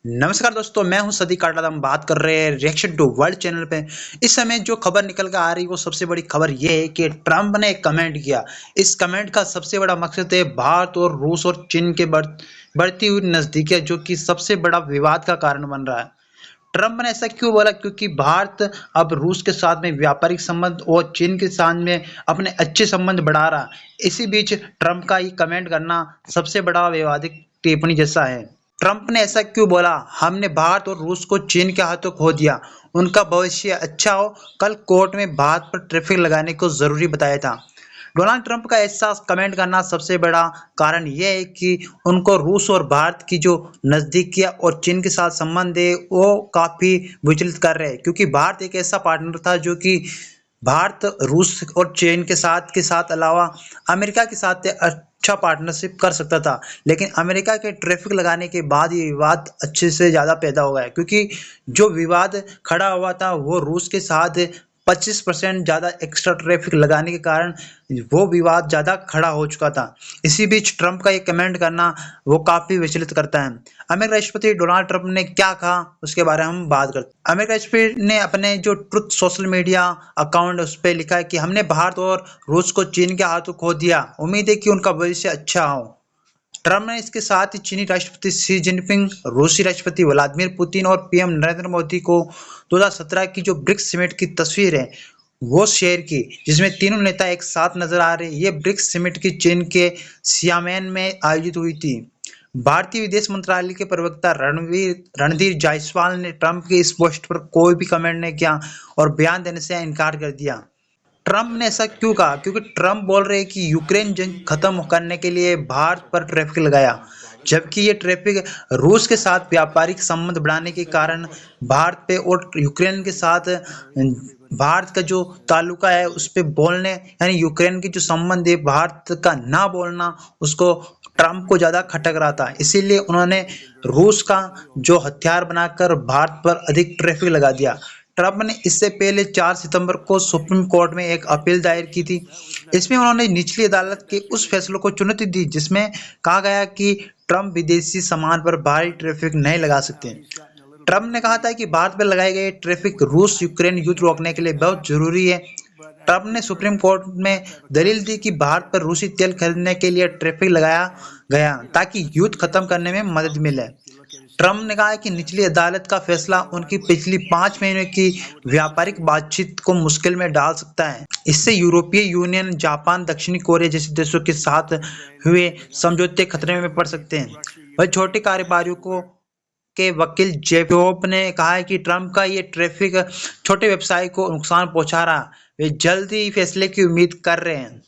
नमस्कार दोस्तों, मैं हूं सदी काटा। हम बात कर रहे हैं रिएक्शन टू वर्ल्ड चैनल पे। इस समय जो खबर निकल कर आ रही है वो सबसे बड़ी खबर ये है कि ट्रंप ने एक कमेंट किया। इस कमेंट का सबसे बड़ा मकसद है भारत और रूस और चीन के बढ़ती हुई नजदीकियां, जो कि सबसे बड़ा विवाद का कारण बन रहा है। ट्रंप ने ऐसा क्यों बोला? क्योंकि भारत अब रूस के साथ में व्यापारिक संबंध और चीन के साथ में अपने अच्छे संबंध बढ़ा रहा है। इसी बीच ट्रंप का ये कमेंट करना सबसे बड़ा विवादित टिप्पणी जैसा है। ट्रंप ने ऐसा क्यों बोला? हमने भारत और रूस को चीन के हाथों खो दिया, उनका भविष्य अच्छा हो। कल कोर्ट में भारत पर टैरिफ लगाने को जरूरी बताया था। डोनाल्ड ट्रंप का ऐसा कमेंट करना सबसे बड़ा कारण यह है कि उनको रूस और भारत की जो नज़दीकियां और चीन के साथ संबंध है वो काफ़ी विचलित कर रहे हैं, क्योंकि भारत एक ऐसा पार्टनर था जो कि भारत रूस और चीन के साथ अलावा अमेरिका के साथ अच्छा पार्टनरशिप कर सकता था। लेकिन अमेरिका के ट्रैफिक लगाने के बाद ये विवाद अच्छे से ज़्यादा पैदा हो गया, क्योंकि जो विवाद खड़ा हुआ था वो रूस के साथ 25% ज़्यादा एक्स्ट्रा ट्रैफिक लगाने के कारण वो विवाद ज़्यादा खड़ा हो चुका था। इसी बीच ट्रंप का ये कमेंट करना वो काफ़ी विचलित करता है। अमेरिकी राष्ट्रपति डोनाल्ड ट्रंप ने क्या कहा उसके बारे में हम बात करते हैं। अमेरिकी राष्ट्रपति ने अपने जो ट्रुथ सोशल मीडिया अकाउंट उस पर लिखा है कि हमने भारत और रूस को चीन के हाथों खो दिया, उम्मीद है कि उनका भविष्य अच्छा हो। ट्रंप ने इसके साथ ही चीनी राष्ट्रपति शी जिनपिंग, रूसी राष्ट्रपति व्लादिमीर पुतिन और पीएम नरेंद्र मोदी को 2017 की जो ब्रिक्स समिट की तस्वीर है वो शेयर की, जिसमें तीनों नेता एक साथ नजर आ रहे हैं। ये ब्रिक्स समिट की चीन के सियामेन में आयोजित हुई थी। भारतीय विदेश मंत्रालय के प्रवक्ता रणधीर जायसवाल ने ट्रंप की इस पोस्ट पर कोई भी कमेंट नहीं किया और बयान देने से इनकार कर दिया। ट्रंप ने ऐसा क्यों कहा? क्योंकि ट्रंप बोल रहे हैं कि यूक्रेन जंग खत्म करने के लिए भारत पर ट्रैफिक लगाया, जबकि ये ट्रैफिक रूस के साथ व्यापारिक संबंध बढ़ाने के कारण भारत पे और यूक्रेन के साथ भारत का जो ताल्लुका है उस पे बोलने, यानी यूक्रेन की जो संबंध है भारत का ना बोलना उसको ट्रंप को ज़्यादा खटक रहा था। इसीलिए उन्होंने रूस का जो हथियार बनाकर भारत पर अधिक ट्रैफिक लगा दिया। ट्रंप ने इससे पहले 4 सितंबर को सुप्रीम कोर्ट में एक अपील दायर की थी। इसमें उन्होंने निचली अदालत के उस फैसलों को चुनौती दी जिसमें कहा गया कि ट्रंप विदेशी सामान पर भारी ट्रैफिक नहीं लगा सकते। ट्रंप ने कहा था कि भारत पर लगाए गए ट्रैफिक रूस यूक्रेन युद्ध रोकने के लिए बहुत जरूरी है। ट्रंप ने सुप्रीम कोर्ट में दलील दी कि भारत पर रूसी तेल खरीदने के लिए ट्रैफिक लगाया गया ताकि युद्ध खत्म करने में मदद मिले। ट्रंप ने कहा है कि निचली अदालत का फैसला उनकी पिछली 5 महीने की व्यापारिक बातचीत को मुश्किल में डाल सकता है। इससे यूरोपीय यूनियन, जापान, दक्षिणी कोरिया जैसे देशों के साथ हुए समझौते खतरे में पड़ सकते हैं। वही छोटे कारोबारियों को के वकील जेफोप ने कहा है कि ट्रंप का ये ट्रैफिक छोटे व्यवसाय को नुकसान पहुंचा रहा है। वे जल्द ही फैसले की उम्मीद कर रहे हैं।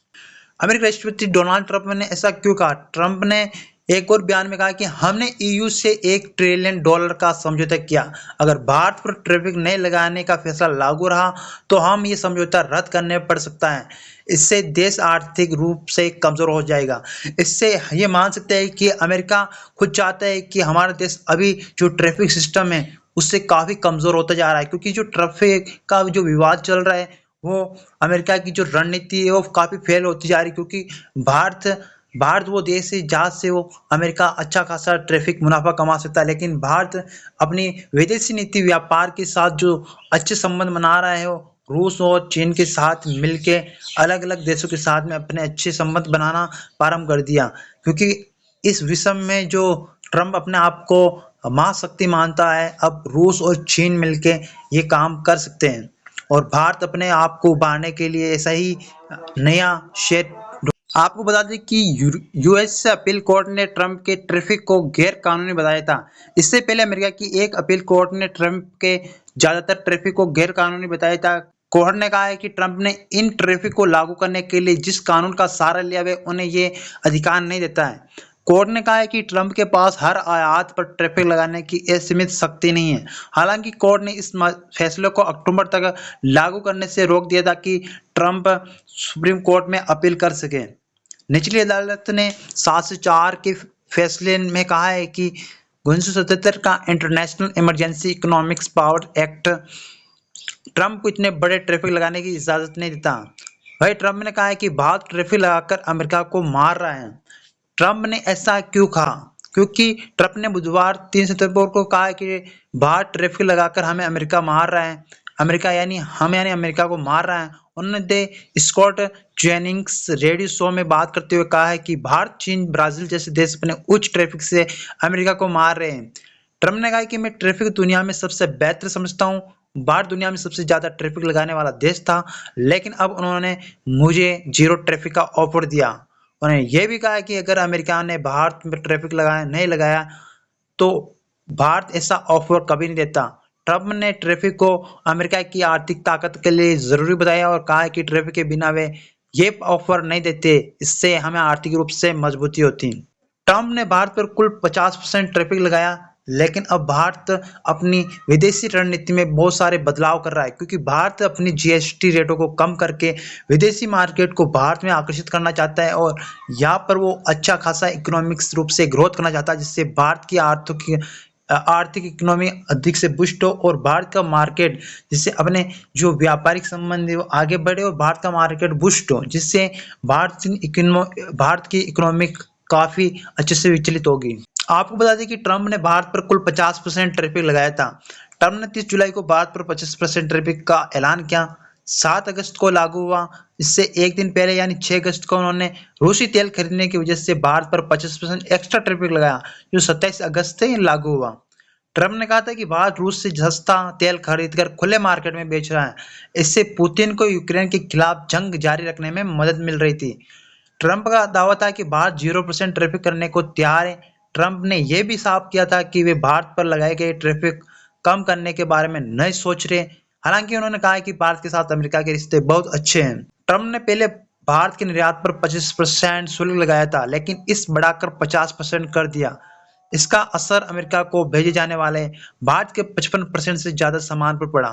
अमेरिकी राष्ट्रपति डोनाल्ड ट्रंप ने ऐसा क्यों कहा? ट्रंप ने एक और बयान में कहा कि हमने ईयू से $1 ट्रिलियन का समझौता किया। अगर भारत पर ट्रैफिक नहीं लगाने का फैसला लागू रहा तो हम ये समझौता रद्द करने पड़ सकता है। इससे देश आर्थिक रूप से कमजोर हो जाएगा। इससे ये मान सकते हैं कि अमेरिका खुद चाहता है कि हमारा देश अभी जो ट्रैफिक सिस्टम है उससे काफ़ी कमज़ोर होता जा रहा है, क्योंकि जो ट्रैफिक का जो विवाद चल रहा है वो अमेरिका की जो रणनीति है वो काफ़ी फेल होती जा रही है। क्योंकि भारत भारत वो देश है जहाँ से वो अमेरिका अच्छा खासा ट्रैफिक मुनाफा कमा सकता है, लेकिन भारत अपनी विदेशी नीति व्यापार के साथ जो अच्छे संबंध बना रहा है वो रूस और चीन के साथ मिलके अलग अलग देशों के साथ में अपने अच्छे संबंध बनाना प्रारंभ कर दिया। क्योंकि इस विषय में जो ट्रंप अपने आप को महाशक्ति मानता है, अब रूस और चीन मिलके ये काम कर सकते हैं और भारत अपने आप को उभारने के लिए ऐसा ही नया शेर। आपको बता दें कि यूएस से अपील कोर्ट ने ट्रंप के ट्रैफिक को गैर कानूनी बताया था। इससे पहले अमेरिका की एक अपील कोर्ट ने ट्रंप के ज्यादातर ट्रैफिक को गैर कानूनी बताया था। कोर्ट ने कहा है कि ट्रंप ने इन ट्रैफिक को लागू करने के लिए जिस कानून का सहारा लिया है उन्हें ये अधिकार नहीं देता है। कोर्ट ने कहा है कि ट्रंप के पास हर आयात पर ट्रैफिक लगाने की असीमित शक्ति नहीं है। हालांकि कोर्ट ने इस फैसले को अक्टूबर तक लागू करने से रोक दिया ताकि ट्रंप सुप्रीम कोर्ट में अपील कर सके। निचली अदालत ने 704 के फैसले में कहा है कि 1977 का international emergency economics power act Trump को इतने बड़े ट्रैफिक लगाने की इजाजत नहीं देता। वही ट्रंप ने कहा है कि भारत ट्रैफिक लगाकर अमेरिका को मार रहा है। ट्रंप ने ऐसा क्यों कहा? क्योंकि ट्रंप ने बुधवार 3 सितंबर को कहा है कि भारत ट्रैफिक लगाकर हमें अमेरिका मार रहा है, अमेरिका यानी हम यानी अमेरिका को मार रहा है। उन्होंने the Scott Jennings radio show में बात करते हुए कहा है कि भारत, चीन, ब्राजील जैसे देश अपने उच्च ट्रैफिक से अमेरिका को मार रहे हैं। ट्रंप ने कहा कि मैं ट्रैफिक दुनिया में सबसे बेहतर समझता हूँ। भारत दुनिया में सबसे ज्यादा ट्रैफिक लगाने वाला देश था, लेकिन अब उन्होंने मुझे जीरो ट्रैफिक का ऑफर दिया। उन्होंने यह भी कहा कि अगर अमेरिका ने भारत में ट्रैफिक लगाया नहीं लगाया तो भारत ऐसा ऑफर कभी नहीं देता। ट्रंप ने ट्रैफिक को अमेरिका की आर्थिक ताकत के लिए जरूरी बताया और कहा कि ट्रैफिक के बिना वे ये ऑफर नहीं देते, इससे हमें आर्थिक रूप से मजबूती होती। ट्रंप ने भारत पर कुल 50% ट्रैफिक लगाया, लेकिन अब भारत अपनी विदेशी रणनीति में बहुत सारे बदलाव कर रहा है, क्योंकि भारत अपनी जीएसटी रेटों को कम करके विदेशी मार्केट को भारत में आकर्षित करना चाहता है और यहाँ पर वो अच्छा खासा इकोनॉमिक्स रूप से ग्रोथ करना चाहता है, जिससे भारत की आर्थिक इकोनॉमी अधिक से बुस्ट हो और भारत का मार्केट जिससे अपने जो व्यापारिक संबंध है वो आगे बढ़े और भारत का मार्केट बुस्ट हो, जिससे भारत की इकोनॉमी काफी अच्छे से विचलित होगी। आपको बता दें कि ट्रंप ने भारत पर कुल 50% ट्रैफिक लगाया था। ट्रंप ने 30 जुलाई को भारत पर 25% ट्रैफिक का ऐलान किया। 7 अगस्त को लागू हुआ। इससे एक दिन पहले यानी 6 अगस्त को उन्होंने रूसी तेल खरीदने की वजह से भारत पर 25% एक्स्ट्रा ट्रैफिक लगाया, जो 27 अगस्त से लागू हुआ। ट्रंप ने कहा था कि भारत रूस से सस्ता तेल खरीदकर खुले मार्केट में बेच रहा है। इससे पुतिन को यूक्रेन के खिलाफ जंग जारी रखने में मदद मिल रही थी। ट्रंप का दावा था कि भारत 0% ट्रैफिक करने को तैयार है। ट्रंप ने यह भी साफ किया था कि वे भारत पर लगाए गए ट्रैफिक कम करने के बारे में नहीं सोच रहे। हालांकि उन्होंने कहा कि भारत के साथ अमेरिका के रिश्ते बहुत अच्छे हैं। ट्रंप ने पहले भारत के निर्यात पर 25% शुल्क लगाया था, लेकिन इस बढ़ाकर 50% कर दिया। इसका असर अमेरिका को भेजे जाने वाले भारत के 55% से ज्यादा सामान पर पड़ा।